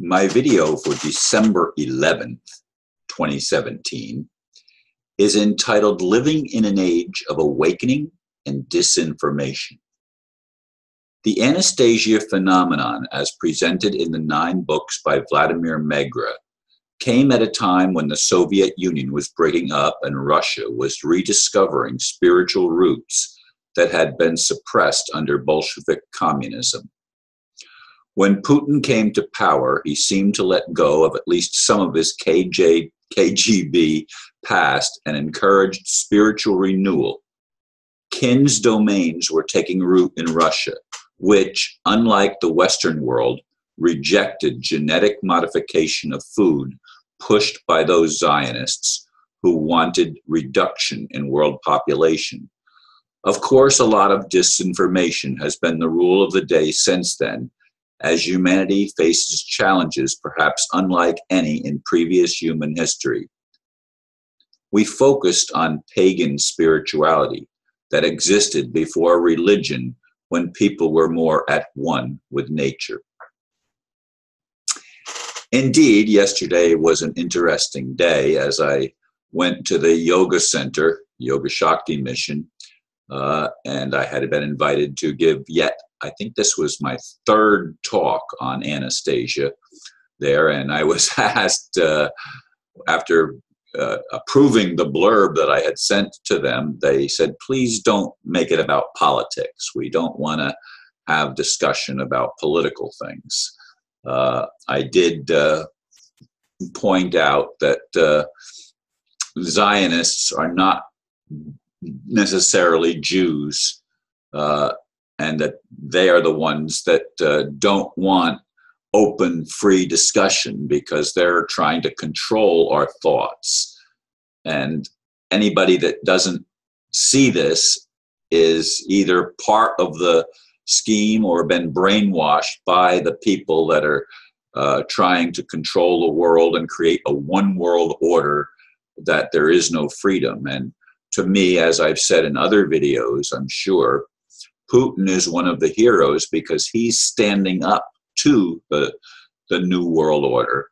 My video for December 11th, 2017 is entitled Living in an Age of Awakening and Disinformation. The Anastasia phenomenon, as presented in the 9 books by Vladimir Megre, came at a time when the Soviet Union was breaking up and Russia was rediscovering spiritual roots that had been suppressed under Bolshevik communism. When Putin came to power, he seemed to let go of at least some of his KGB past and encouraged spiritual renewal. Kin's domains were taking root in Russia, which, unlike the Western world, rejected genetic modification of food pushed by those Zionists who wanted reduction in world population. Of course, a lot of disinformation has been the rule of the day since then, as humanity faces challenges perhaps unlike any in previous human history. We focused on pagan spirituality that existed before religion, when people were more at one with nature. Indeed, yesterday was an interesting day as I went to the yoga center, Yoga Shakti mission, and I had been invited to give yet, I think this was my 3rd talk on Anastasia there, and I was asked after approving the blurb that I had sent to them, they said, please don't make it about politics. We don't want to have discussion about political things. I did point out that Zionists are not necessarily Jews, and that they are the ones that don't want open, free discussion because they're trying to control our thoughts. And anybody that doesn't see this is either part of the scheme or been brainwashed by the people that are trying to control the world and create a one world order that there is no freedom. And to me, as I've said in other videos, I'm sure, Putin is one of the heroes because he's standing up to the new world order.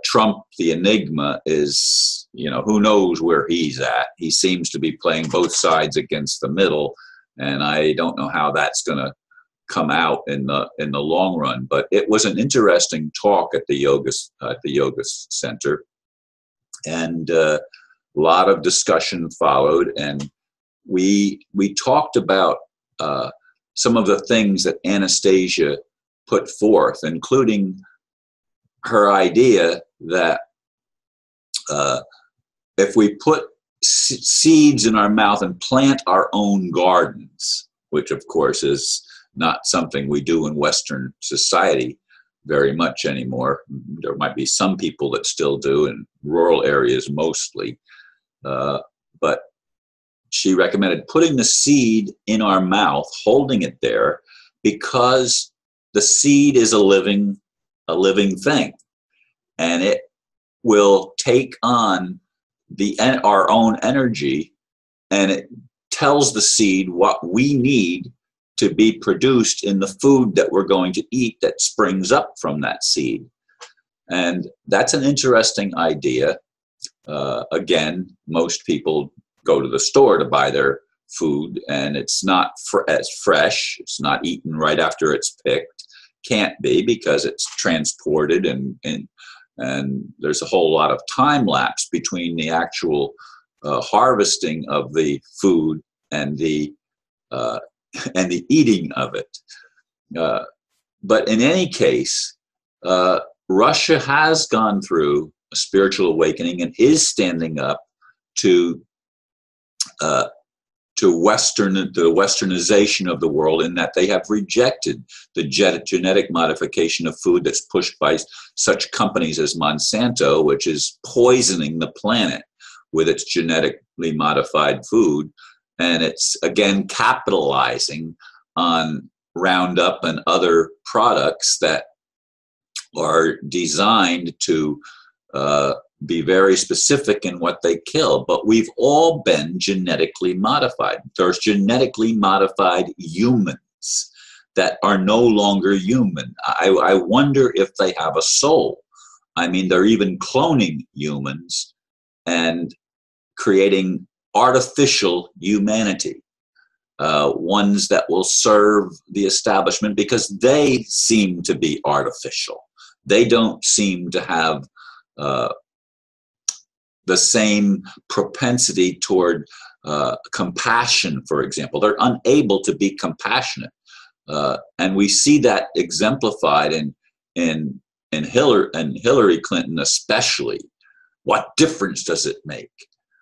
Trump, the enigma, is, who knows where he's at. He seems to be playing both sides against the middle, and I don't know how that's going to come out in the long run. But it was an interesting talk at the yoga center, and a lot of discussion followed, and we talked about some of the things that Anastasia put forth, including her idea that if we put seeds in our mouth and plant our own gardens, which of course is not something we do in Western society very much anymore. There might be some people that still do in rural areas mostly, but she recommended putting the seed in our mouth, holding it there, because the seed is a living thing, and it will take on our own energy, and it tells the seed what we need to be produced in the food that we're going to eat that springs up from that seed. And that's an interesting idea. Again, most people go to the store to buy their food, and it's not as fresh. It's not eaten right after it's picked. Can't be, because it's transported, and there's a whole lot of time lapse between the actual harvesting of the food and the eating of it. But in any case, Russia has gone through a spiritual awakening and is standing up to the westernization of the world, in that they have rejected the genetic modification of food that's pushed by such companies as Monsanto, which is poisoning the planet with its genetically modified food. And it's, again, capitalizing on Roundup and other products that are designed to be very specific in what they kill. But we've all been genetically modified. There's genetically modified humans. that are no longer human. I wonder if they have a soul. I mean, they're even cloning humans and creating artificial humanity, ones that will serve the establishment because they seem to be artificial. They don't seem to have the same propensity toward compassion, for example. They're unable to be compassionate. And we see that exemplified in Hillary Clinton especially. What difference does it make?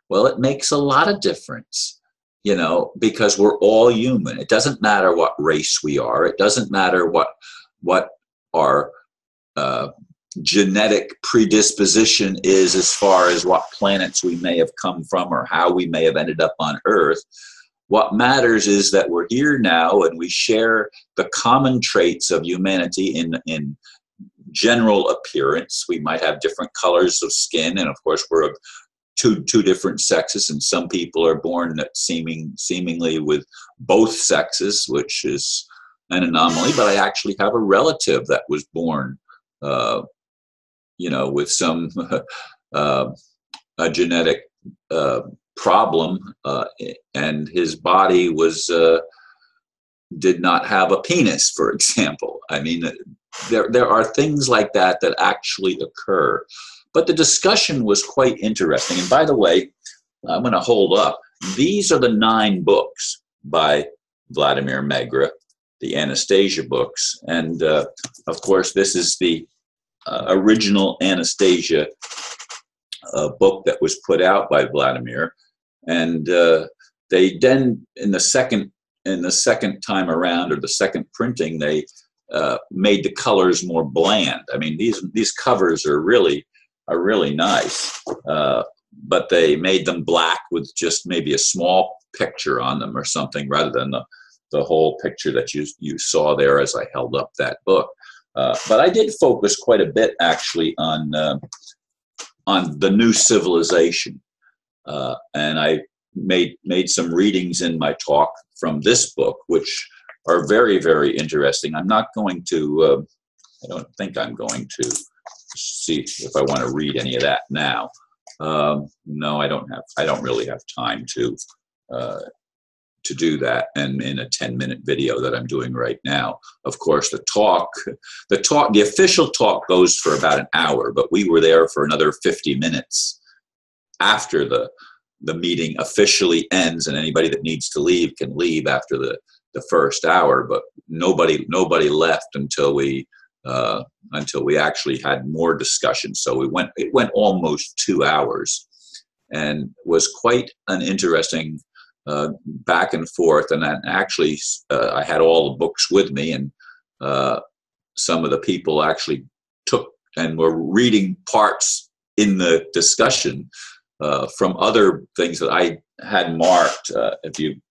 Well, it makes a lot of difference, you know, because we're all human. It doesn't matter what race we are. It doesn't matter what our genetic predisposition is as far as what planets we may have come from or how we may have ended up on Earth. What matters is that we're here now and we share the common traits of humanity in general appearance. We might have different colors of skin, and of course we're of two different sexes, and some people are born that seemingly with both sexes, which is an anomaly. But I actually have a relative that was born with some a genetic problem, and his body did not have a penis, for example. I mean, there are things like that that actually occur. But the discussion was quite interesting. And by the way, I'm going to hold up. These are the 9 books by Vladimir Megre, the Anastasia books. And of course, this is the original Anastasia book that was put out by Vladimir. And they then, in the second time around, or the second printing, they made the colors more bland. I mean, these covers are really nice, but they made them black with just maybe a small picture on them or something, rather than the whole picture that you saw there as I held up that book. But I did focus quite a bit actually on the new civilization, and I made some readings in my talk from this book, which are very, very interesting. I'm not going to. I don't think I'm going to see if I want to read any of that now. No, I don't really have time to do that, and in a 10-minute video that I'm doing right now. Of course, the official talk goes for about an hour, but we were there for another 50 minutes after the meeting officially ends, and anybody that needs to leave can leave after the first hour. But nobody left until we actually had more discussion. So it went almost 2 hours, and was quite an interesting back and forth. And then actually I had all the books with me, and some of the people actually took and were reading parts in the discussion from other things that I had marked. If you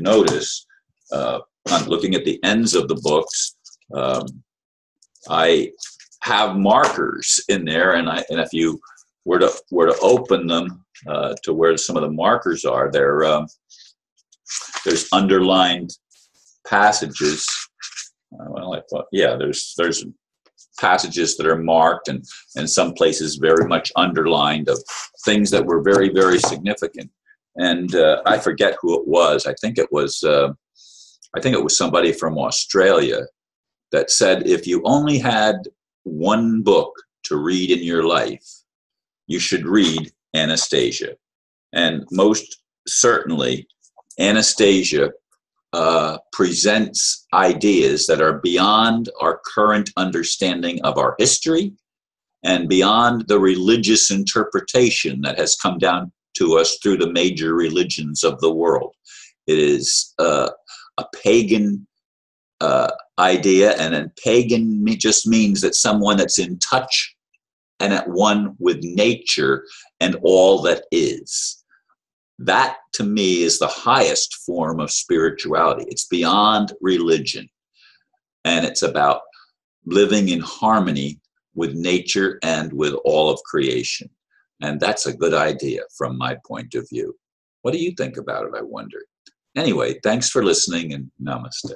notice, I'm looking at the ends of the books. I have markers in there, and if you were to open them to where some of the markers are, there's underlined passages. Well, I thought, yeah, there's passages that are marked, and some places very much underlined, of things that were very, very significant. And I forget who it was. I think it was somebody from Australia that said, if you only had one book to read in your life, you should read Anastasia. And most certainly, Anastasia presents ideas that are beyond our current understanding of our history, and beyond the religious interpretation that has come down to us through the major religions of the world. It is a pagan idea, and then pagan just means that someone that's in touch and at one with nature and all that is. That, to me, is the highest form of spirituality. It's beyond religion, and it's about living in harmony with nature and with all of creation. And that's a good idea from my point of view. What do you think about it, I wonder? Anyway, thanks for listening, and namaste.